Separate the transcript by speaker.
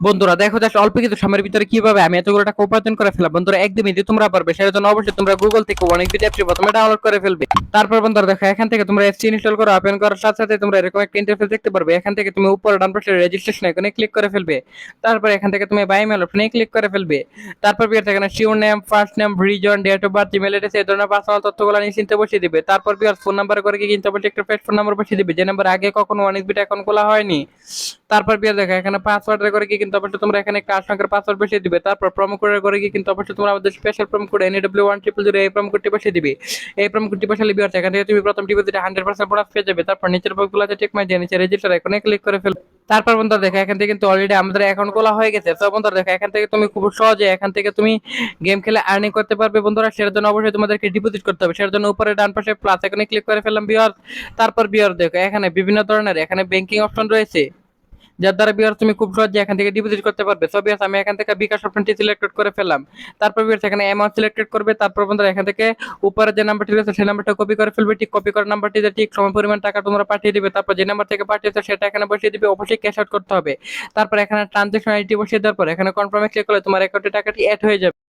Speaker 1: বন্ধুরা দেখো জাস্ট অল্প কিছু সময়ের ভিতরে কিভাবে আমি এতগুলো টাকা উপার্জন করে ফেললাম। বন্ধুরা একদমই যে তোমরা পারবে সেটার জন্য অবশ্যই তোমরা গুগল থেকে অনেক ভিডিও অ্যাপটি প্রথমে ডাউনলোড করে ফেলবে। তারপর বন্ধুরা দেখো এখান থেকে তোমরা এসটি ইনস্টল করে ওপেন করার সাথে সাথে তোমরা এরকম একটা ইন্টারফেস দেখতে পারবে। এখান থেকে তুমি উপরে ডান পাশে রেজিস্ট্রেশন আইকনে ক্লিক করে ফেলবে। তারপর এখান থেকে তুমি বাই মেল অপশনে ক্লিক করে ফেলবে। তারপর বিয়ার এখানে surname, first name, reason, date of birth, email address এই ধরনের পার্সোনাল তথ্যগুলো নিশ্চিন্তে বসিয়ে দিবে। তারপর বিয়ার ফোন নাম্বার করে কি কিন্তু অবশ্যই একটা ফোন নাম্বার বসিয়ে দিবে যে নাম্বার আগে কখনো অনেক বিটা অ্যাকাউন্ট খোলা হয়নি। তারপর বিয়ার দেখো এখানে পাসওয়ার্ড করে কি কিন্তু অবশ্যই তোমরা এখানে একটা 8 সংখ্যার পাসওয়ার্ড বসিয়ে দিবে। তারপর প্রোমো কোড করে কি কিন্তু অবশ্যই তোমরা আমাদের স্পেশাল প্রোমো কোড NW1000 এই প্রোমো কোডটি বসিয়ে দিবে। এই প্রোমো কোডটি বসালে বিয়ার এখান থেকে তুমি প্রথম ডিপোজিটে 100% বোনাস পেয়ে যাবে। তারপর নিচের বক্সগুলোতে টিক মার দিয়ে নিচে রেজিস্টার আইকনে ক্লিক করে ফেলো। তারপর বন্ধুরা দেখো এখান থেকে কিন্তু অলরেডি আমাদের অ্যাকাউন্ট খোলা হয়ে গেছে। তো বন্ধুরা দেখো এখান থেকে তুমি খুব সহজে এখান থেকে তুমি গেম খেলে আর্নিং করতে পারবে। বন্ধুরা সেটার জন্য অবশ্যই তোমাদেরকে ডিপোজিট করতে হবে। সেটার জন্য উপরে ডান পাশে প্লাস আইকনে ক্লিক করে ফেললাম বিয়ার। তারপর বিয়ার দেখো এখানে বিভিন্ন ধরনের এখানে ব্যাংকিং অপশন রয়েছে, যার দ্বারা বিয়ার তুমি খুব সহজে এখান থেকে ডিপোজিট করতে পারবে। সো বিয়ার আমি এখান থেকে বিকাশ অপশনটি সিলেক্ট করে ফেললাম। তারপর বিয়ার এখানে অ্যামাউন্ট সিলেক্ট করবে। তারপর বন্ধুরা এখান থেকে উপরে যে নাম্বারটি রয়েছে সেই নাম্বারটা কপি করে ফেলবে। ঠিক কপি করা নাম্বারটিতে ঠিক সম পরিমাণ টাকা তোমরা পাঠিয়ে দিবে। তারপর যে নাম্বার থেকে পাঠিয়েছো সেটা এখানে বসিয়ে দিবে। অবশ্যই ক্যাশ আউট করতে হবে। তারপর এখানে ট্রানজ্যাকশন আইডি বসিয়ে দেওয়ার পর এখানে কনফার্মে ক্লিক করলে তোমার অ্যাকাউন্টে টাকাটি অ্যাড হয়ে যাবে।